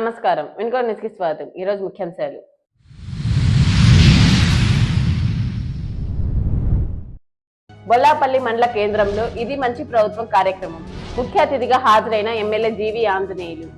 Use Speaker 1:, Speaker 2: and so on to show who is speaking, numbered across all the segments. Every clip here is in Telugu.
Speaker 1: నమస్కారం. వినుకొండ న్యూస్‌కి స్వాగతం. ఈరోజు ముఖ్యాంశాలు. బొల్లాపల్లి మండల కేంద్రంలో ఇది మంచి ప్రభుత్వం కార్యక్రమం. ముఖ్య అతిథిగా హాజరైన ఎమ్మెల్యే జీవి ఆంజనేయులు.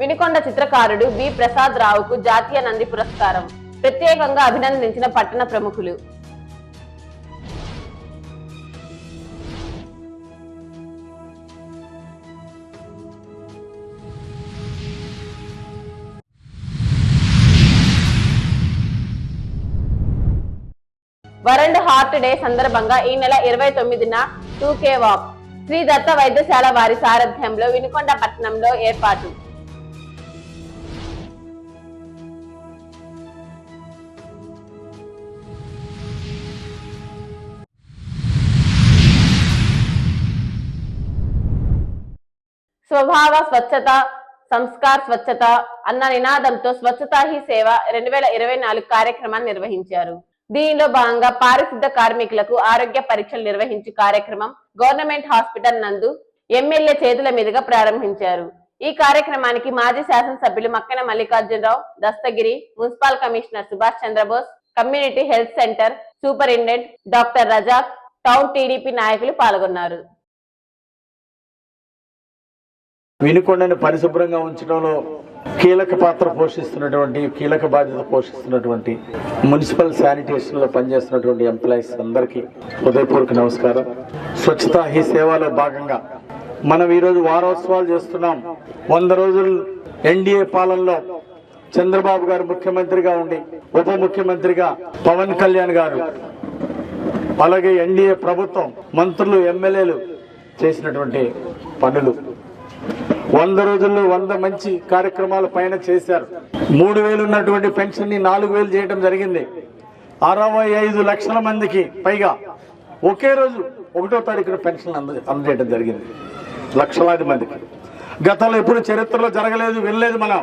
Speaker 1: వినుకొండ చిత్రకారుడు బి ప్రసాద్ రావుకు జాతీయ నంది పురస్కారం. ప్రత్యేకంగా అభినందించిన పట్టణ ప్రముఖులు. వరల్డ్ హార్ట్ డే సందర్భంగా ఈ నెల 29న 2K వాక్ శ్రీ దత్త వైద్యశాల వారి సారథ్యంలో వినుకొండ పట్టణంలో ఏర్పాటు. స్వభావ స్వచ్ఛత సంస్కార్ స్వచ్ఛత అన్న నినాదంతో స్వచ్ఛతా హీ సేవ 2024 కార్యక్రమాన్ని నిర్వహించారు. దీనిలో భాగంగా పారిశుద్ధ కార్మికులకు ఆరోగ్య పరీక్షలు నిర్వహించే కార్యక్రమం గవర్నమెంట్ హాస్పిటల్ నందు ఎమ్మెల్యే చేతుల మీదుగా ప్రారంభించారు. ఈ కార్యక్రమానికి మాజీ శాసనసభ్యులు Makkena Mallikarjuna Rao, Dastagiri, municipal commissioner Subhash Chandrabose, community health centre superintendent doctor Razak, town TDP నాయకులు పాల్గొన్నారు.
Speaker 2: వినుకొండని పరిశుభ్రంగా ఉంచడంలో కీలక పాత్ర పోషిస్తున్నటువంటి కీలక బాధ్యత పోషిస్తున్నటువంటి మున్సిపల్ శానిటేషన్ లో పనిచేస్తున్నటువంటి ఎంప్లాయీస్ అందరికీ హృదయపూర్వక నమస్కారం. స్వచ్ఛతా హీ సేవలో భాగంగా మనం ఈరోజు వారోత్సవాలు చేస్తున్నాం. 100 రోజులు ఎన్డీఏ పాలనలో చంద్రబాబు గారు ముఖ్యమంత్రిగా ఉండి ఉప ముఖ్యమంత్రిగా పవన్ కళ్యాణ్ గారు అలాగే ఎన్డీఏ ప్రభుత్వం మంత్రులు ఎమ్మెల్యేలు చేసినటువంటి పనులు 100 రోజుల్లో 100 మంచి కార్యక్రమాల పైన చేశారు. 3,000 ఉన్నటువంటి పెన్షన్ ని 4,000 చేయడం జరిగింది. 65 లక్షల మందికి పైగా ఒకే రోజు 1వ తారీఖున పెన్షన్ అందజేయడం జరిగింది. లక్షలాది మందికి. గతంలో ఎప్పుడు చరిత్రలో జరగలేదు, వెళ్ళలేదు. మనం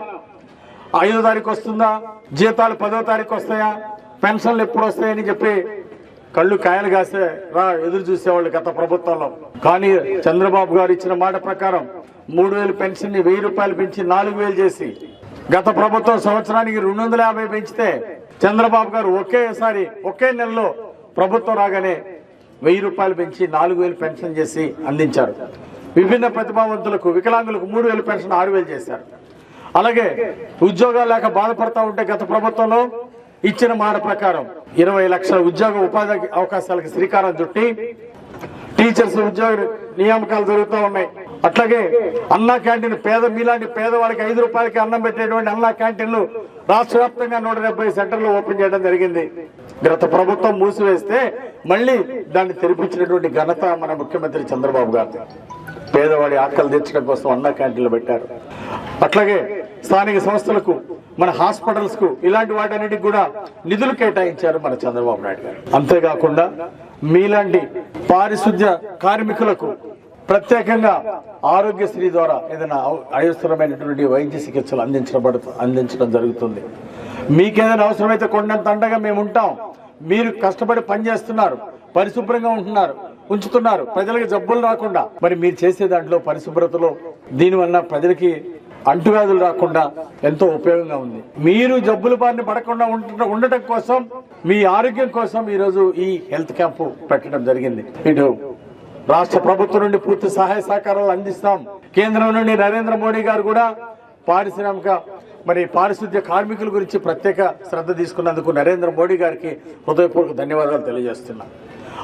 Speaker 2: 5వ తారీఖు వస్తుందా, జీతాలు 10వ తారీఖు వస్తాయా, పెన్షన్లు ఎప్పుడు వస్తాయని చెప్పి కళ్ళు కాయలు కాసే ఎదురు చూసేవాళ్ళు గత ప్రభుత్వంలో. కానీ చంద్రబాబు గారు ఇచ్చిన మాట ప్రకారం 3,000 పెన్షన్ ని 1,000 రూపాయలు పెంచి 4,000 చేసి, గత ప్రభుత్వం సంవత్సరానికి 250 పెంచితే చంద్రబాబు గారు ఒకే నెలలో ప్రభుత్వం రాగానే 1,000 రూపాయలు పెంచి 4,000 పెన్షన్ చేసి అందించారు. విభిన్న ప్రతిభావంతులకు వికలాంగులకు 3,000 పెన్షన్ 6,000 చేశారు. అలాగే ఉద్యోగాలు లేక బాధపడతా ఉంటే గత ప్రభుత్వంలో ఇచ్చిన మాట ప్రకారం 20 లక్షల ఉద్యోగ ఉపాధి అవకాశాలకు శ్రీకారం చుట్టి టీచర్స్ ఉద్యోగ నియామకాలు జరుగుతూ ఉన్నాయి. అట్లాగే అన్నా క్యాంటీన్ మీలాంటి పేదవాళ్ళకి 5 రూపాయలకి అన్నం పెట్టేటువంటి అన్నా క్యాంటీన్లు రాష్ట్ర వ్యాప్తంగా 170 సెంటర్లు ఓపెన్ చేయడం జరిగింది. గత ప్రభుత్వం మూసివేస్తే మళ్ళీ దాన్ని తెరిపించినటువంటి ఘనత మన ముఖ్యమంత్రి చంద్రబాబు గారు. పేదవాడి ఆకలి తీర్చడం కోసం అన్నా క్యాంటీన్లు పెట్టారు. అట్లాగే స్థానిక సంస్థలకు, మన హాస్పిటల్స్ కు, ఇలాంటి వాటన్నిటికి కూడా నిధులు కేటాయించారు మన చంద్రబాబు నాయుడు గారు. అంతేకాకుండా మీలాంటి పారిశుద్ధ్య కార్మికులకు ప్రత్యేకంగా ఆరోగ్యశ్రీ ద్వారా ఏదైనా అవసరమైనటువంటి వైద్య చికిత్సలు అందించడం జరుగుతుంది. మీకేదైనా అవసరమైతే కొండంత అండగా మేము ఉంటాం. మీరు కష్టపడి పనిచేస్తున్నారు, పరిశుభ్రంగా ఉంచుతున్నారు, ప్రజలకు జబ్బులు రాకుండా. మరి మీరు చేసే దాంట్లో పరిశుభ్రతలో దీనివల్ల ప్రజలకి అంటువ్యాధులు రాకుండా ఎంతో ఉపయోగంగా ఉంది. మీరు జబ్బుల బారిన పడకుండా ఉండటం కోసం, మీ ఆరోగ్యం కోసం ఈరోజు ఈ హెల్త్ క్యాంపు పెట్టడం జరిగింది. ఇటు రాష్ట్ర ప్రభుత్వం నుండి పూర్తి సహాయ సహకారాలు అందిస్తాం. కేంద్రం నుండి నరేంద్ర మోడీ గారు కూడా పారిశుద్ధ్య కార్మికుల గురించి ప్రత్యేక శ్రద్ధ తీసుకున్నందుకు నరేంద్ర మోడీ గారికి హృదయపూర్వక ధన్యవాదాలు తెలియజేస్తున్నా.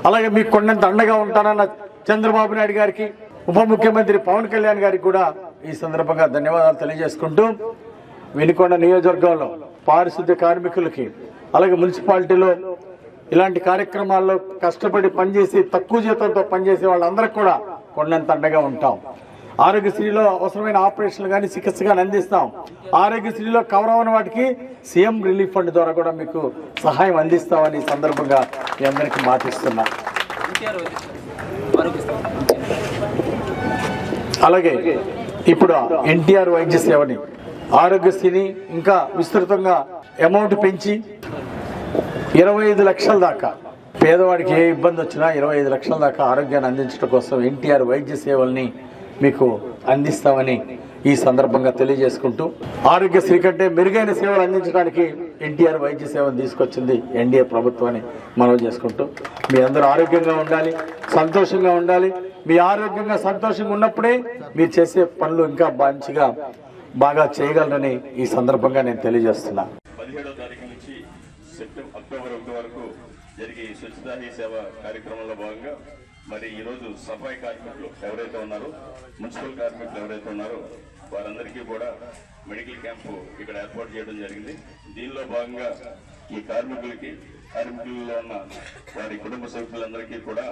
Speaker 2: అలాగే మీకు కొండంత అండగా ఉంటానన్న చంద్రబాబు నాయుడు గారికి, ఉప ముఖ్యమంత్రి పవన్ కళ్యాణ్ గారికి కూడా ఈ సందర్భంగా ధన్యవాదాలు తెలియజేసుకుంటూ, వినుకొండ నియోజకవర్గంలో పారిశుద్ధ్య కార్మికులకి, అలాగే మున్సిపాలిటీలో ఇలాంటి కార్యక్రమాల్లో కష్టపడి పనిచేసి తక్కువ జీతంతో పనిచేసే వాళ్ళందరికీ కూడా కొండంత అండగా ఉంటాం. ఆరోగ్యశ్రీలో అవసరమైన ఆపరేషన్లు కానీ చికిత్స కానీ అందిస్తాం. ఆరోగ్యశ్రీలో కవర్ అవ్వని వాటికి సీఎం రిలీఫ్ ఫండ్ ద్వారా కూడా మీకు సహాయం అందిస్తామని సందర్భంగా మీ అందరికీ మాటిస్తున్నా. అలాగే ఇప్పుడు ఎన్టీఆర్ వైద్య సేవని ఆరోగ్యశ్రీని ఇంకా విస్తృతంగా అమౌంట్ పెంచి 25 లక్షల దాకా పేదవాడికి ఏ ఇబ్బంది వచ్చినా 25 లక్షల దాకా ఆరోగ్యాన్ని అందించడం కోసం ఎన్టీఆర్ వైద్య సేవల్ని మీకు అందిస్తామని ఈ సందర్భంగా తెలియజేసుకుంటూ, ఆరోగ్యశ్రీ కంటే మెరుగైన సేవలు అందించడానికి ఎన్టీఆర్ వైద్య సేవను తీసుకొచ్చింది ఎన్డీఏ ప్రభుత్వాన్ని మనవి చేసుకుంటూ, మీ అందరూ ఆరోగ్యంగా ఉండాలి, సంతోషంగా ఉండాలి. మీ ఆరోగ్యంగా సంతోషంగా ఉన్నప్పుడే మీరు చేసే పనులు ఇంకా మంచిగా బాగా చేయగలరని ఈ సందర్భంగా నేను తెలియజేస్తున్నా.
Speaker 3: 17వ తారీఖు నుంచి అక్టోబర్ 1 వరకు జరిగే స్వచ్ఛతా హీ సేవ కార్యక్రమంలో భాగంగా మరి ఈరోజు సఫాయి కార్మికులు ఎవరైతే ఉన్నారో, మున్సిపల్ కార్మికులు ఎవరైతే ఉన్నారో వారందరికీ కూడా మెడికల్ క్యాంపు ఇక్కడ ఏర్పాటు చేయడం జరిగింది. దీనిలో భాగంగా ఈ కార్మికుల్లో ఉన్న వారి కుటుంబ సభ్యులందరికీ కూడా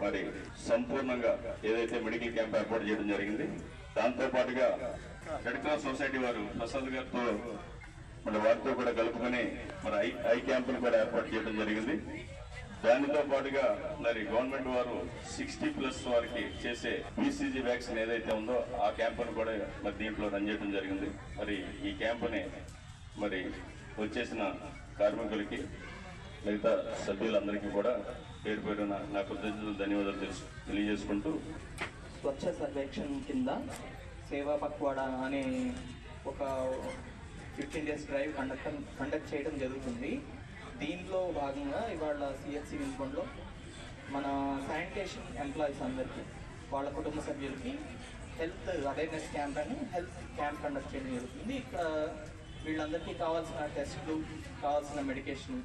Speaker 3: మరి సంపూర్ణంగా ఏదైతే మెడికల్ క్యాంప్ ఏర్పాటు చేయడం జరిగింది. దాంతో పాటుగా రెడ్ క్రాస్ సొసైటీ వారు ప్రసాద్ గారితో మన వారితో కూడా కలుపుకొని మరి ఐ క్యాంపును కూడా ఏర్పాటు చేయడం జరిగింది. దానితో పాటుగా మరి గవర్నమెంట్ వారు 60+ వారికి చేసే BCG వ్యాక్సిన్ ఏదైతే ఉందో ఆ క్యాంపును కూడా మరి దీంట్లో రన్ చేయడం జరిగింది. మరి ఈ క్యాంపుని మరి వచ్చేసిన కార్మికులకి మిగతా సభ్యులందరికీ కూడా పేరు పేరున నా కృతజ్ఞతలు ధన్యవాదాలు తెలియజేసుకుంటూ,
Speaker 4: స్వచ్ఛ సర్వేక్షణ్ కింద సేవా పక్వాడా అనే ఒక 15 days డ్రైవ్ కండక్ట్ చేయడం జరుగుతుంది. దీనిలో భాగంగా ఇవాళ CHC వినుకొండలో మన శానిటేషన్ ఎంప్లాయీస్ అందరికీ వాళ్ళ కుటుంబ సభ్యులకి హెల్త్ అవేర్నెస్ క్యాంప్ అని హెల్త్ క్యాంప్ కండక్ట్ చేయడం జరుగుతుంది. ఇక్కడ వీళ్ళందరికీ కావాల్సిన టెస్టులు, కావాల్సిన మెడికేషన్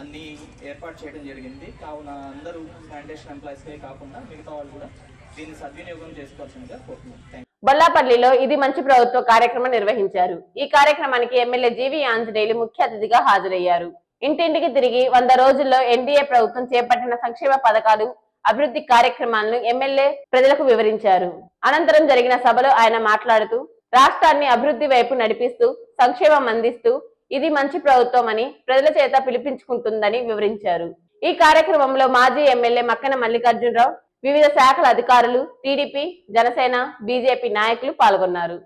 Speaker 4: అన్నీ ఏర్పాటు చేయడం జరిగింది. కావున అందరూ శానిటేషన్ ఎంప్లాయీస్కే కాకుండా మిగతా వాళ్ళు కూడా దీన్ని సద్వినియోగం చేసుకోవాల్సిందిగా కోరుతున్నాం.
Speaker 1: బొల్లాపల్లిలో ఇది మంచి ప్రభుత్వ కార్యక్రమం నిర్వహించారు. ఈ కార్యక్రమానికి ఎమ్మెల్యే జీవి ఆంజనేయులు ముఖ్య అతిథిగా హాజరయ్యారు. ఇంటింటికి తిరిగి 100 రోజుల్లో ఎన్డీఏ ప్రభుత్వం చేపట్టిన సంక్షేమ పథకాలు, అభివృద్ధి కార్యక్రమాలను ఎమ్మెల్యే ప్రజలకు వివరించారు. అనంతరం జరిగిన సభలో ఆయన మాట్లాడుతూ, రాష్ట్రాన్ని అభివృద్ధి వైపు నడిపిస్తూ సంక్షేమం అందిస్తూ ఇది మంచి ప్రభుత్వం అని ప్రజల చేత పిలిపించుకుంటుందని వివరించారు. ఈ కార్యక్రమంలో మాజీ ఎమ్మెల్యే మక్కన మల్లికార్జునరావు, వివిధ శాఖల అధికారులు, టీడీపీ, జనసేన, బీజేపీ నాయకులు పాల్గొన్నారు.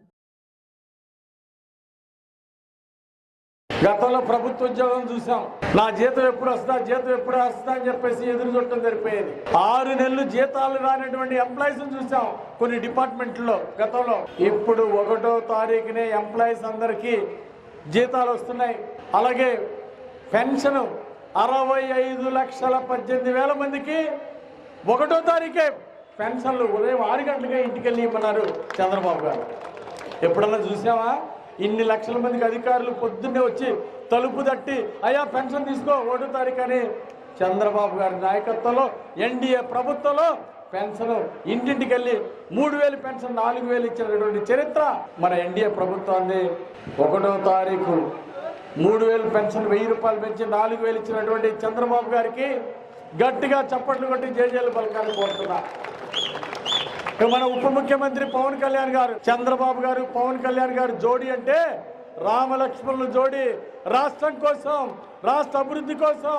Speaker 2: గతంలో ప్రభుత్వ ఉద్యోగం చూసాం, నా జీతం ఎప్పుడు వస్తా అని చెప్పేసి ఎదురు చూడటం సరిపోయేది. 6 నెలలు జీతాలు రానటువంటి ఎంప్లాయీస్ చూసాం కొన్ని డిపార్ట్మెంట్లో గతంలో. ఇప్పుడు 1వ తారీఖునే ఎంప్లాయీస్ అందరికీ జీతాలు వస్తున్నాయి. అలాగే పెన్షన్ 65,18,000 మందికి 1వ తారీఖే పెన్షన్లు ఉదయం 6 గంటలకే ఇంటికి వెళ్ళి ఇవ్వమన్నారు చంద్రబాబు గారు. ఎప్పుడన్నా చూసామా? ఇన్ని లక్షల మందికి అధికారులు పొద్దున్నే వచ్చి తలుపు తట్టి అయ్యా పెన్షన్ తీసుకో 1వ తారీఖు అని చంద్రబాబు గారి నాయకత్వంలో ఎన్డీఏ ప్రభుత్వంలో పెన్షన్ ఇంటింటికి వెళ్ళి 3,000 పెన్షన్ 4,000 ఇచ్చినటువంటి చరిత్ర మన ఎన్డీఏ ప్రభుత్వాన్ని. 1వ తారీఖు 3,000 పెన్షన్ 1,000 రూపాయలు పెంచి 4,000 ఇచ్చినటువంటి చంద్రబాబు గారికి గట్టిగా చప్పట్లు కొట్టి జేజేలు పలకాన్ని కోరుతున్నా. మన ఉప ముఖ్యమంత్రి పవన్ కళ్యాణ్ గారు, చంద్రబాబు గారు, పవన్ కళ్యాణ్ గారు జోడీ అంటే రామలక్ష్మణుల జోడీ. రాష్ట్రం కోసం, రాష్ట్ర అభివృద్ధి కోసం,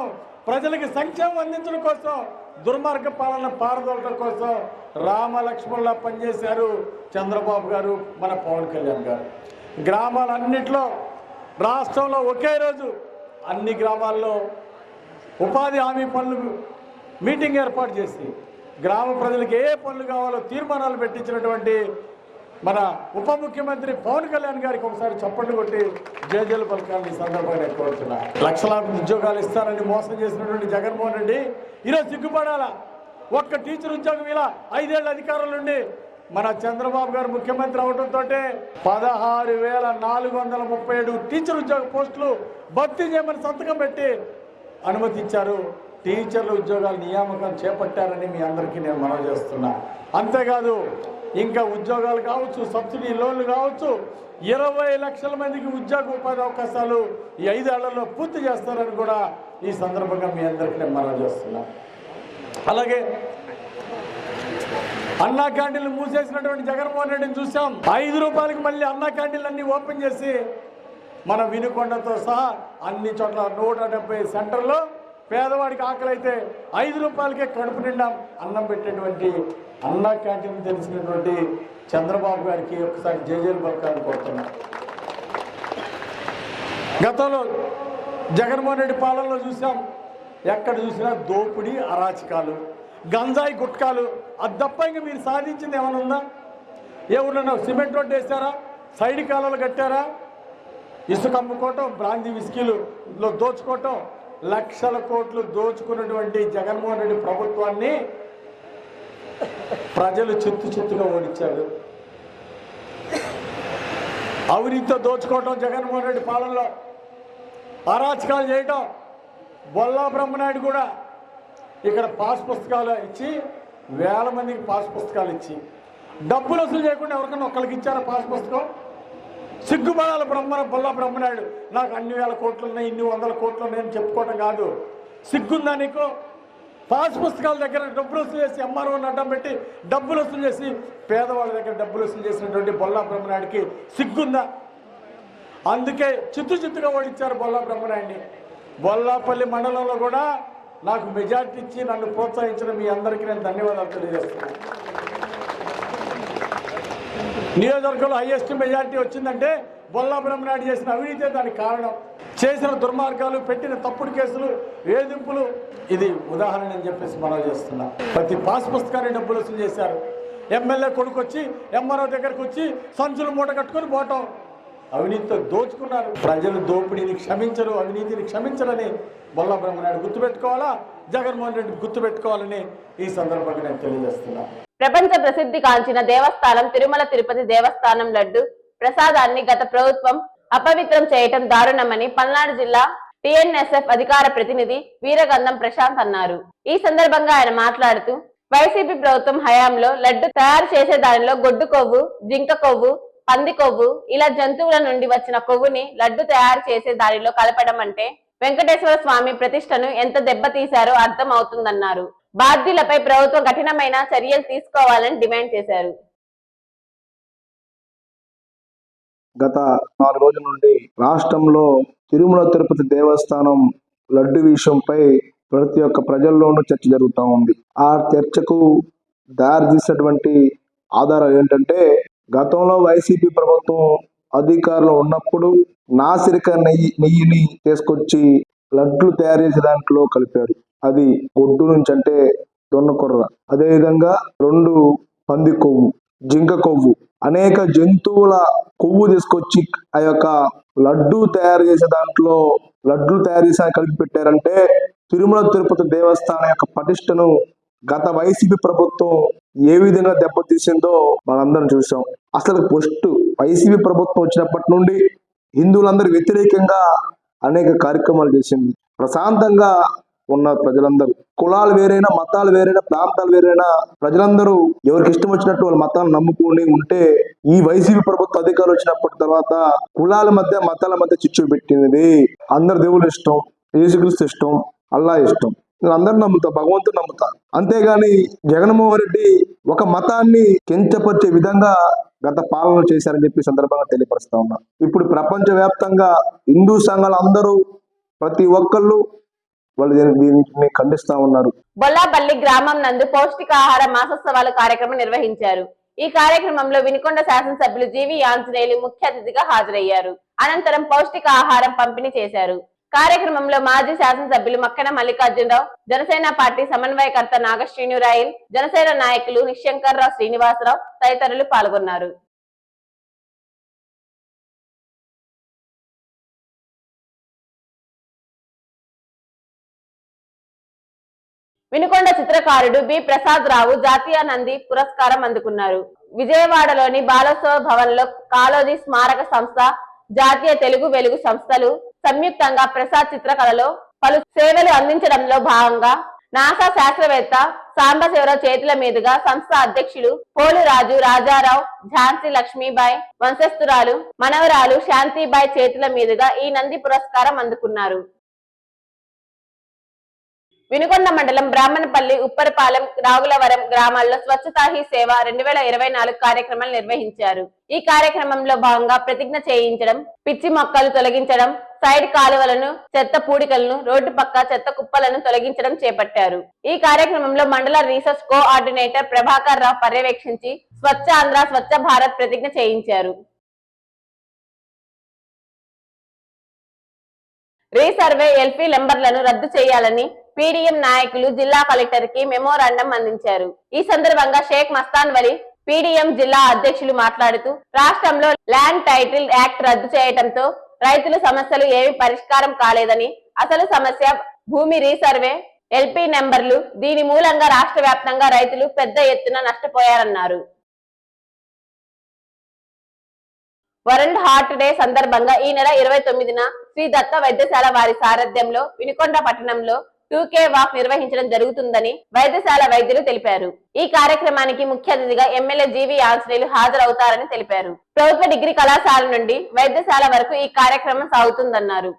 Speaker 2: ప్రజలకి సంక్షేమం అందించడం కోసం, దుర్మార్గ పాలన పారదోలటం కోసం రామలక్ష్మణులా పనిచేశారు చంద్రబాబు గారు, మన పవన్ కళ్యాణ్ గారు. గ్రామాలన్నింటిలో రాష్ట్రంలో ఒకే రోజు అన్ని గ్రామాల్లో ఉపాధి హామీ పనులు మీటింగ్ ఏర్పాటు చేసి గ్రామ ప్రజలకు ఏ పనులు కావాలో తీర్మానాలు పెట్టించినటువంటి మన ఉప ముఖ్యమంత్రి పవన్ కళ్యాణ్ గారికి ఒకసారి చప్పట్లు కొట్టి జేజేలు పలకాలని సందర్భంగా కోరుతున్నా. లక్షలాది ఉద్యోగాలు ఇస్తారని మోసం చేసినటువంటి జగన్మోహన్ రెడ్డి ఈరోజు సిగ్గుపడాలా. ఒక్క టీచర్ ఉద్యోగం ఇలా 5 ఏళ్ల అధికారుల నుండి మన చంద్రబాబు గారు ముఖ్యమంత్రి అవడంతో 16,437 టీచర్ ఉద్యోగ పోస్టులు భర్తీ చేయమని సంతకం పెట్టి అనుమతించారు. టీచర్ల ఉద్యోగాల నియామకం చేపట్టారని మీ అందరికీ నేను మనవి చేస్తున్నా. అంతేకాదు ఇంకా ఉద్యోగాలు కావచ్చు, సబ్సిడీ లోన్లు కావచ్చు, 20 లక్షల మందికి ఉద్యోగ ఉపాధి అవకాశాలు ఈ 5 ఏళ్లలో పూర్తి చేస్తారని కూడా ఈ సందర్భంగా మీ అందరికీ నేను మనవి చేస్తున్నా. అలాగే అన్నా క్యాంటీన్లు మూసేసినటువంటి జగన్మోహన్ రెడ్డిని చూసాం. 5 రూపాయలకి మళ్ళీ అన్నా క్యాంటీన్లు అన్ని ఓపెన్ చేసి మన వినుకొండతో సహా అన్ని చోట్ల 170 సెంటర్లో పేదవాడికి ఆకలి అయితే 5 రూపాయలకే కడుపు నిండా అన్నం పెట్టేటువంటి అన్నా క్యాంటీన్ తెలిసినటువంటి చంద్రబాబు గారికి ఒకసారి జేజేలు పలకాలని కోరుతున్నా. గతంలో జగన్మోహన్ రెడ్డి పాలనలో చూసాం, ఎక్కడ చూసినా దోపిడీ, అరాచకాలు, గంజాయి గుట్కాలు. అది తప్ప ఇంకా మీరు సాధించింది ఏమైనా ఉందా? ఏ ఊళ్ళో సిమెంట్ రోడ్డు వేసారా? సైడ్ కాలువలు కట్టారా? ఇసుక అమ్ముకోవటం, బ్రాందీ విస్కీలులో దోచుకోవటం, లక్షల కోట్లు దోచుకున్నటువంటి జగన్మోహన్ రెడ్డి ప్రభుత్వాన్ని ప్రజలు చిత్తుగా ఓడించారు. అవినీతితో దోచుకోవటం, జగన్మోహన్ రెడ్డి పాలనలో అరాచకాలు చేయటం. బొల్లా బ్రహ్మనాయుడు కూడా ఇక్కడ పాస్ పుస్తకాలు ఇచ్చి, వేల మందికి పాస్ పుస్తకాలు ఇచ్చి డబ్బులు వసూలు చేయకుండా ఎవరికైనా ఒక్కరికి ఇచ్చారా పాస్ పుస్తకం? సిగ్గుపడాలి బొల్లా బ్రహ్మనాయుడు. నాకు అన్ని వేల కోట్లు ఉన్నాయి, ఇన్ని వందల కోట్లు ఉన్నాయని చెప్పుకోవడం కాదు. సిగ్గుందా నీకు? పాస్ పుస్తకాల దగ్గర డబ్బులు వసూలు చేసి, ఎంఆర్ఓని అడ్డం పెట్టి డబ్బులు వసూలు చేసి, పేదవాళ్ళ దగ్గర డబ్బులు వసూలు చేసినటువంటి బొల్లా బ్రహ్మనాయుడికి సిగ్గుందా? అందుకే చిత్తుగా ఓడించారు బొల్లా బ్రహ్మనాయుడిని. బొల్లాపల్లి మండలంలో కూడా నాకు మెజార్టీ ఇచ్చి నన్ను ప్రోత్సహించిన మీ అందరికీ నేను ధన్యవాదాలు తెలియజేస్తున్నాను. నియోజకవర్గంలో హైయెస్ట్ మెజార్టీ వచ్చిందంటే బొల్లా బ్రహ్మనాయుడు చేసిన అవినీతే దానికి కారణం. చేసిన దుర్మార్గాలు, పెట్టిన తప్పుడు కేసులు, వేధింపులు, ఇది ఉదాహరణ అని చెప్పేసి మనం చేస్తున్నాం. ప్రతి పాస్ పుస్తకాన్ని డబ్బులు వసూలు చేశారు. ఎమ్మెల్యే కొడుకు వచ్చి ఎంఆర్ఓ దగ్గరకు వచ్చి సంచులు మూట కట్టుకొని పోవటం, అవినీతితో దోచుకున్నారు. ప్రజలు దోపిడీని క్షమించరు, అవినీతిని క్షమించరని బొల్లా బ్రహ్మనాయుడు గుర్తుపెట్టుకోవాలా, జగన్మోహన్ రెడ్డి గుర్తుపెట్టుకోవాలని ఈ సందర్భంగా నేను తెలియజేస్తున్నా.
Speaker 1: ప్రపంచ ప్రసిద్ధి కాంచిన దేవస్థానం తిరుమల తిరుపతి దేవస్థానం లడ్డు ప్రసాదాన్ని గత ప్రభుత్వం అపవిత్రం చేయటం దారుణమని పల్నాడు జిల్లా టిఎన్ఎస్ఎఫ్ అధికార ప్రతినిధి వీరగంధం ప్రశాంత్ అన్నారు. ఈ సందర్భంగా ఆయన మాట్లాడుతూ, వైసీపీ ప్రభుత్వం హయాంలో లడ్డు తయారు చేసే దానిలో గొడ్డు కొవ్వు, జింక కొవ్వు, పంది కొవ్వు ఇలా జంతువుల నుండి వచ్చిన కొవ్వుని లడ్డు తయారు చేసే దానిలో కలపడం అంటే వెంకటేశ్వర స్వామి ప్రతిష్టను ఎంత దెబ్బతీశారో అర్థం అవుతుందన్నారు. బాధ్యులపై ప్రభుత్వం కఠినమైన చర్యలు తీసుకోవాలని డిమాండ్ చేశారు.
Speaker 5: గత 4 రోజుల నుండి రాష్ట్రంలో తిరుమల తిరుపతి దేవస్థానం లడ్డు విషయంపై ప్రతి ఒక్క ప్రజల్లోనూ చర్చ జరుగుతూ ఉంది. ఆ చర్చకు దారితీసినటువంటి ఆధారాలు ఏంటంటే, గతంలో వైసీపీ ప్రభుత్వం అధికారంలో ఉన్నప్పుడు నాసిరక నెయ్యిని తీసుకొచ్చి లడ్లు తయారు చేసే దాంట్లో కలిపారు. అది గొడ్డు నుంచి అంటే దొన్నకొర్ర, అదేవిధంగా 2 పంది కొవ్వు, జింక కొవ్వు, అనేక జంతువుల కొవ్వు తీసుకొచ్చి ఆ యొక్క లడ్డు తయారు చేసే దాంట్లో లడ్లు తయారు చేసే కలిపి పెట్టారంటే తిరుమల తిరుపతి దేవస్థానం యొక్క ప్రతిష్టను గత వైసీపీ ప్రభుత్వం ఏ విధంగా దెబ్బతీసిందో మనందరం చూసాం. అసలు ఫస్ట్ వైసీపీ ప్రభుత్వం వచ్చినప్పటి నుండి హిందువులందరూ వ్యతిరేకంగా అనేక కార్యక్రమాలు చేసింది. ప్రశాంతంగా ఉన్న ప్రజలందరూ, కులాలు వేరైనా, మతాలు వేరైనా, ప్రాంతాలు వేరైనా, ప్రజలందరూ ఎవరికి ఇష్టం వచ్చినట్టు వాళ్ళ మతాలను నమ్ముకొని ఉంటే, ఈ వైసీపీ ప్రభుత్వం అధికారులు వచ్చినప్పటి తర్వాత కులాల మధ్య, మతాల మధ్య చిచ్చు పెట్టినది. అందరు దేవుళ్ళు ఇష్టం, యేసుక్రీస్తు ఇష్టం, అల్లా ఇష్టం, అందరూ నమ్ముతా, భగవంతుడు నమ్ముతా. అంతేగాని జగన్మోహన్ రెడ్డి ఒక మతాన్ని కించపరిచే విధంగా గత పాలన చేశారని చెప్పి సందర్భంగా తెలియపరుస్తా ఉన్నా. ఇప్పుడు ప్రపంచ వ్యాప్తంగా హిందూ సంఘాలు అందరూ ప్రతి ఒక్కళ్ళు వాళ్ళు దీన్ని ఖండిస్తా ఉన్నారు.
Speaker 1: బొల్లాపల్లి గ్రామం నందు పౌష్టికాహార మాసోత్సవాల కార్యక్రమం నిర్వహించారు. ఈ కార్యక్రమంలో వినుకొండ శాసనసభ్యులు జీవి ఆంజనేయులు ముఖ్య అతిథిగా హాజరయ్యారు. అనంతరం పౌష్టికాహారం పంపిణీ చేశారు. కార్యక్రమంలో మాజీ శాసనసభ్యులు మక్కన మల్లికార్జునరావు, జనసేన పార్టీ సమన్వయకర్త నాగశ్రీనురాయల్, జనసేన నాయకులు నిశంకర్రావు, శ్రీనివాసరావు తదితరులు పాల్గొన్నారు. వినుకొండ చిత్రకారుడు బి ప్రసాద్ రావు జాతీయ నంది పురస్కారం అందుకున్నారు. విజయవాడలోని బాలోత్సవ భవన్ లో కాళోజీ స్మారక సంస్థ, జాతీయ తెలుగు వెలుగు సంస్థలు సంయుక్తంగా ప్రసాద్ చిత్రకళలో పలు సేవలు అందించడంలో భాగంగా నాసా శాస్త్రవేత్త సాంబశివరావు చేతుల మీదుగా సంస్థ అధ్యక్షుడు పోలురాజు రాజారావు, ఝాన్సీ లక్ష్మీబాయి వంశస్థురాలు మనవరాలు శాంతిబాయి చేతుల మీదుగా ఈ నంది పురస్కారం అందుకున్నారు. వినుకొండ మండలం బ్రాహ్మణపల్లి, ఉప్పరపాలెం, రాగులవరం గ్రామాల్లో స్వచ్ఛతా హీ సేవ 2024 కార్యక్రమాలు నిర్వహించారు. ఈ కార్యక్రమంలో భాగంగా ప్రతిజ్ఞ చేయించడం, పిచ్చి మొక్కలు తొలగించడం, సైడ్ కాలువలను, చెత్త పూడికలను, రోడ్డు పక్క చెత్త కుప్పలను తొలగించడం చేపట్టారు. ఈ కార్యక్రమంలో మండల రీసెర్చ్ కోఆర్డినేటర్ ప్రభాకర్ రావు పర్యవేక్షించి స్వచ్ఛ ఆంధ్ర, స్వచ్ఛ భారత్ ప్రతిజ్ఞ చేయించారు. రీసర్వే ఎల్పీ నెంబర్లను రద్దు చేయాలని పీడీఎం నాయకులు జిల్లా కలెక్టర్ కి మెమోరాండం అందించారు. ఈ సందర్భంగా షేక్ మస్తాన్ వలి పీడీఎం జిల్లా అధ్యక్షులు మాట్లాడుతూ రాష్ట్రంలో ల్యాండ్ టైటిల్ యాక్ట్ రద్దు చేయడంతో రైతుల సమస్యలు ఏమీ పరిష్కారం కాలేదని, అసలు సమస్య భూమి రీసర్వే ఎల్పీ నెంబర్లు, దీని మూలంగా రాష్ట్ర వ్యాప్తంగా రైతులు పెద్ద ఎత్తున నష్టపోయారన్నారు. వరల్డ్ హార్ట్ డే సందర్భంగా ఈ నెల 29న శ్రీ దత్త వైద్యశాల వారి సారథ్యంలో వినుకొండ పట్టణంలో 2K వాక్ నిర్వహించడం జరుగుతుందని వైద్యశాల వైద్యులు తెలిపారు. ఈ కార్యక్రమానికి ముఖ్య అతిథిగా ఎమ్మెల్యే జీవి ఆంజనేయులు హాజరవుతారని తెలిపారు. ప్రభుత్వ డిగ్రీ కళాశాల నుండి వైద్యశాల వరకు ఈ కార్యక్రమం సాగుతుందన్నారు.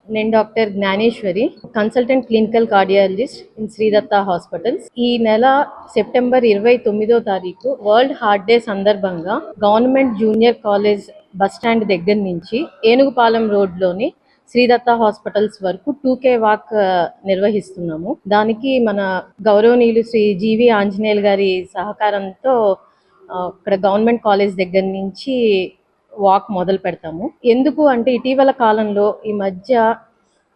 Speaker 6: నేను doctor Gnaneshwari, consultant clinical cardiologist in Sridatta hospitals. ఈ నెల సెప్టెంబర్ 29వ తారీఖు వరల్డ్ హార్ట్ డే సందర్భంగా government junior college bus stand దగ్గర నుంచి ఏనుగుపాలెం రోడ్లోని శ్రీదత్త హాస్పిటల్స్ వరకు 2K వాక్ నిర్వహిస్తున్నాము. దానికి మన గౌరవనీయులు శ్రీ జీవి ఆంజనేయులు గారి సహకారంతో ఇక్కడ గవర్నమెంట్ కాలేజ్ దగ్గర నుంచి వాక్ మొదలు పెడతాము. ఎందుకు అంటే ఇటీవల కాలంలో ఈ మధ్య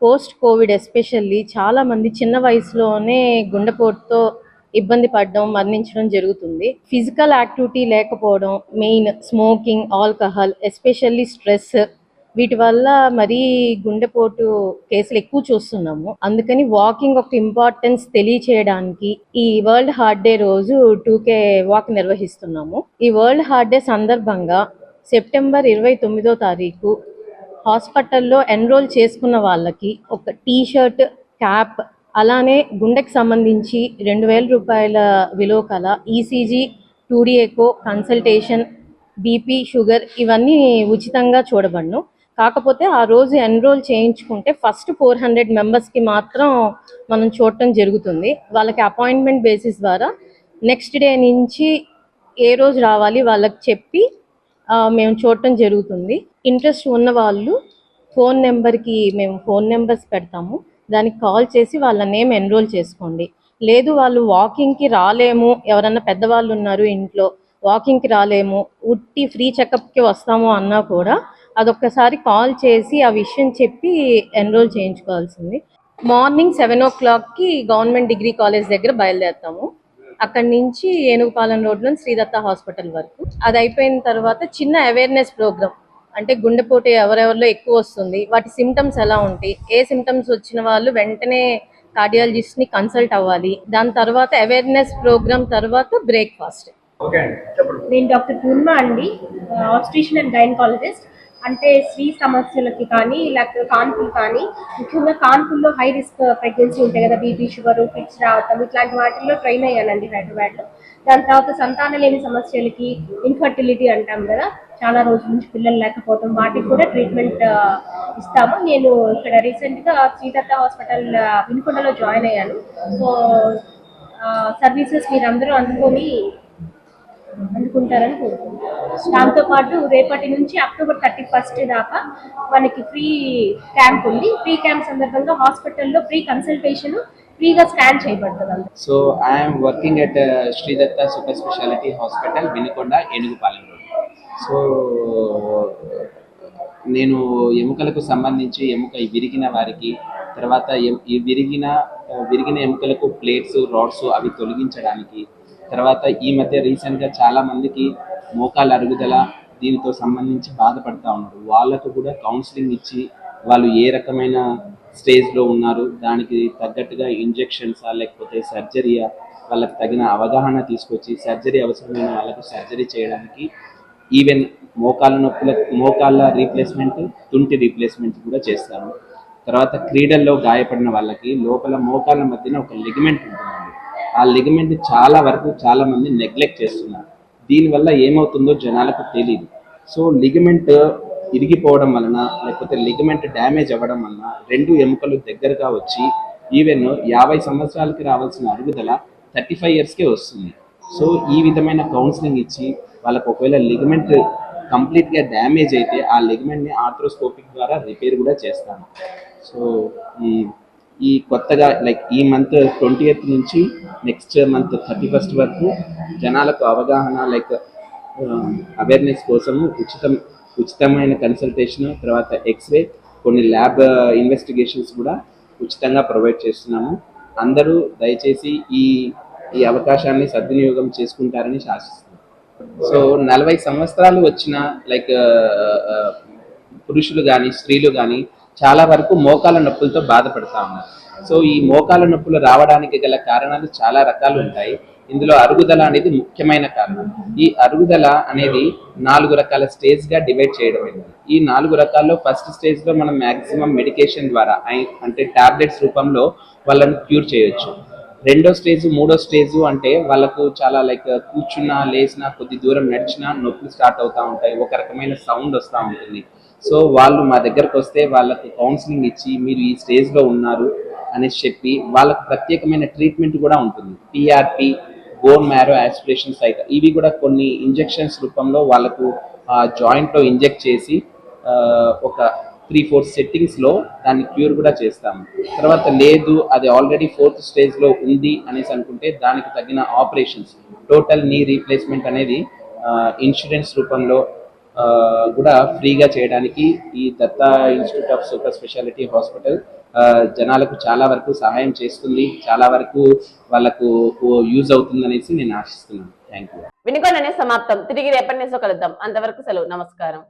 Speaker 6: పోస్ట్ కోవిడ్ ఎస్పెషల్లీ చాలా మంది చిన్న వయసులోనే గుండెపోటుతో ఇబ్బంది పడడం, మరణించడం జరుగుతుంది. ఫిజికల్ యాక్టివిటీ లేకపోవడం, main smoking, alcohol, especially stress, వీటి వల్ల మరీ గుండెపోటు కేసులు ఎక్కువ చూస్తున్నాము. అందుకని వాకింగ్ ఒక ఇంపార్టెన్స్ తెలియచేయడానికి ఈ వరల్డ్ హార్ట్ డే రోజు 2K వాక్ నిర్వహిస్తున్నాము. ఈ వరల్డ్ హార్ట్ డే సందర్భంగా సెప్టెంబర్ 29వ తారీఖు హాస్పిటల్లో ఎన్రోల్ చేసుకున్న వాళ్ళకి ఒక టీ-షర్ట్, క్యాప్, అలానే గుండెకి సంబంధించి 2000 రూపాయల విలువ కల ECG, 2D echo, consultation, BP, sugar ఇవన్నీ ఉచితంగా చూడబడను. కాకపోతే ఆ రోజు ఎన్రోల్ చేయించుకుంటే ఫస్ట్ 400 మెంబర్స్కి మాత్రం మనం చూడటం జరుగుతుంది. వాళ్ళకి అపాయింట్మెంట్ బేసిస్ ద్వారా నెక్స్ట్ డే నుంచి ఏ రోజు రావాలి వాళ్ళకి చెప్పి మేము చూడటం జరుగుతుంది. ఇంట్రెస్ట్ ఉన్న వాళ్ళు ఫోన్ నెంబర్కి మేము ఫోన్ నెంబర్స్ పెడతాము, దానికి కాల్ చేసి వాళ్ళ నేమ్ ఎన్రోల్ చేసుకోండి. లేదు వాళ్ళు వాకింగ్కి రాలేము, ఎవరన్నా పెద్దవాళ్ళు ఉన్నారు ఇంట్లో వాకింగ్కి రాలేము, ఉట్టి ఫ్రీ చెకప్కి వస్తాము అన్నా కూడా అదొక్కసారి కాల్ చేసి ఆ విషయం చెప్పి ఎన్రోల్ చేయించుకోవాల్సింది. మార్నింగ్ 7 o'clockకి గవర్నమెంట్ డిగ్రీ కాలేజ్ దగ్గర బయలుదేరుతాము. అక్కడి నుంచి ఏనుగుపాలెం రోడ్లో శ్రీదత్త హాస్పిటల్ వరకు. అది అయిపోయిన తర్వాత చిన్న అవేర్నెస్ ప్రోగ్రామ్, అంటే గుండెపోటు ఎవరెవరిలో ఎక్కువ వస్తుంది, వాటి సిమ్టమ్స్ ఎలా ఉంటాయి, ఏ సిమ్టమ్స్ వచ్చిన వాళ్ళు వెంటనే కార్డియాలజిస్ట్ని కన్సల్ట్ అవ్వాలి. దాని తర్వాత అవేర్నెస్ ప్రోగ్రామ్ తర్వాత బ్రేక్ఫాస్ట్.
Speaker 7: నేను డాక్టర్ పూర్ణ అండి, ఆబ్స్ట్రిషన్ అండ్ గైనకాలజిస్ట్. అంటే స్త్రీ సమస్యలకి కానీ లేకపోతే కాన్పులు కానీ, ముఖ్యంగా కాన్పుల్లో హై రిస్క్ ప్రెగ్నెన్సీ ఉంటాయి కదా, బీపీ, షుగర్, ఫిట్స్ రావటం, ఇట్లాంటి వాటిల్లో ట్రైన్ అయ్యానండి హైదరాబాద్లో. దాని తర్వాత సంతానం లేని సమస్యలకి, ఇన్ఫర్టిలిటీ అంటాం కదా, చాలా రోజుల నుంచి పిల్లలు లేకపోవడం, వాటికి కూడా ట్రీట్మెంట్ ఇస్తాము. నేను ఇక్కడ రీసెంట్గా శ్రీదత్త హాస్పిటల్ వినుకొండలో జాయిన్ అయ్యాను. సో సర్వీసెస్ మీరందరూ అందుకుంటారని కోరుకుంటున్నాను. దాంతోపాటు రేపటి నుంచి అక్టోబర్ 31 దాకా మనకి ఫ్రీ క్యాంప్ ఉంది. ఫ్రీ క్యాంప్ సందర్భంగా హాస్పిటల్లో ఫ్రీ కన్సల్టేషన్, ఫ్రీగా స్కాన్ చేయబడుతుంది.
Speaker 8: So I'm working at Sridatta super speciality hospital, Vinukonda, Enugupalem road. So నేను ఎముకలకు సంబంధించి ఎముక విరిగిన వారికి, తర్వాత ఈ విరిగిన ఎముకలకు ప్లేట్స్, రాడ్స్ అవి తొలగించడానికి, తర్వాత ఈ మధ్య రీసెంట్గా చాలా మందికి మోకాల అరుగుదల దీనితో సంబంధించి బాధపడుతూ ఉన్నారు. వాళ్ళకు కూడా కౌన్సిలింగ్ ఇచ్చి వాళ్ళు ఏ రకమైన స్టేజ్లో ఉన్నారు, దానికి తగ్గట్టుగా ఇంజెక్షన్సా లేకపోతే సర్జరీయా, వాళ్ళకి తగిన అవగాహన తీసుకొచ్చి సర్జరీ అవసరమైన వాళ్ళకు సర్జరీ చేయడానికి, ఈవెన్ మోకాళ్ళ రీప్లేస్మెంట్, తుంటి రీప్లేస్మెంట్ కూడా చేస్తాను. తర్వాత క్రీడల్లో గాయపడిన వాళ్ళకి లోపల మోకాళ్ళ మధ్యన ఒక లిగమెంట్ ఉంటుందండి. ఆ లిగమెంట్ చాలా మంది నెగ్లెక్ట్ చేస్తున్నారు. దీనివల్ల ఏమవుతుందో జనాలకు తెలియదు. సో లిగమెంట్ ఇరిగిపోవడం వలన లేకపోతే లిగమెంట్ డ్యామేజ్ అవ్వడం వలన రెండు ఎముకలు దగ్గరగా వచ్చి ఈవెన్ 50 సంవత్సరాలకి రావాల్సిన అరుగుదల 35 yearsకే వస్తుంది. సో ఈ విధమైన కౌన్సిలింగ్ ఇచ్చి వాళ్ళకు ఒకవేళ లిగమెంట్ కంప్లీట్గా డ్యామేజ్ అయితే ఆ లిగమెంట్ని ఆర్థ్రోస్కోపిక్ ద్వారా రిపేర్ కూడా చేస్తాను. సో ఈ కొత్తగా ఈ మంత్ 20th నుంచి నెక్స్ట్ మంత్ 31st వరకు జనాలకు అవగాహన అవేర్నెస్ కోసము ఉచితమైన కన్సల్టేషన్, తర్వాత ఎక్స్రే, కొన్ని ల్యాబ్ ఇన్వెస్టిగేషన్స్ కూడా ఉచితంగా ప్రొవైడ్ చేస్తున్నాము. అందరూ దయచేసి ఈ అవకాశాన్ని సద్వినియోగం చేసుకుంటారని ఆశిస్తున్నాను. సో 40 సంవత్సరాలు వచ్చిన లైక్ పురుషులు కానీ స్త్రీలు కానీ చాలా వరకు మోకాల నొప్పులతో బాధపడతా ఉన్నారు. సో ఈ మోకాల నొప్పులు రావడానికి గల కారణాలు చాలా రకాలు ఉంటాయి. ఇందులో అరుగుదల అనేది ముఖ్యమైన కారణం. ఈ అరుగుదల అనేది 4 రకాల స్టేజ్గా డివైడ్ చేయడం అయింది. ఈ 4 రకాల్లో ఫస్ట్ స్టేజ్లో మనం మ్యాక్సిమం మెడికేషన్ ద్వారా అంటే టాబ్లెట్స్ రూపంలో వాళ్ళని క్యూర్ చేయొచ్చు. రెండో స్టేజ్, మూడో స్టేజ్ అంటే వాళ్ళకు చాలా లైక్ కూర్చున్నా లేచినా కొద్ది దూరం నడిచినా నొప్పులు స్టార్ట్ అవుతూ ఉంటాయి, ఒక రకమైన సౌండ్ వస్తూ ఉంటుంది. సో వాళ్ళు మా దగ్గరకు వస్తే వాళ్ళకు కౌన్సిలింగ్ ఇచ్చి మీరు ఈ స్టేజ్లో ఉన్నారు అనేసి చెప్పి వాళ్ళకు ప్రత్యేకమైన ట్రీట్మెంట్ కూడా ఉంటుంది. PRP, bone marrow aspiration site, ఇవి కూడా కొన్ని ఇంజెక్షన్స్ రూపంలో వాళ్ళకు జాయింట్లో ఇంజెక్ట్ చేసి ఒక 3-4 సెట్టింగ్స్లో దాన్ని క్యూర్ కూడా చేస్తాము. తర్వాత లేదు అది ఆల్రెడీ 4th స్టేజ్లో ఉంది అనేసి అనుకుంటే దానికి తగిన ఆపరేషన్స్, టోటల్ నీ రీప్లేస్మెంట్ అనేది ఇన్సూరెన్స్ రూపంలో కూడా ఫ్రీగా చేయడానికి ఈ Datta institute of super speciality hospital జనాలకు చాలా వరకు సహాయం చేస్తుంది, చాలా వరకు వాళ్ళకు యూజ్ అవుతుంది అనేసి నేను ఆశిస్తున్నాను. Thank you.
Speaker 1: వినుకొండనే సమాప్తం. తిరిగి రేపటి న్యూస్లో కలుద్దాం. అంతవరకు సెలవు. నమస్కారం.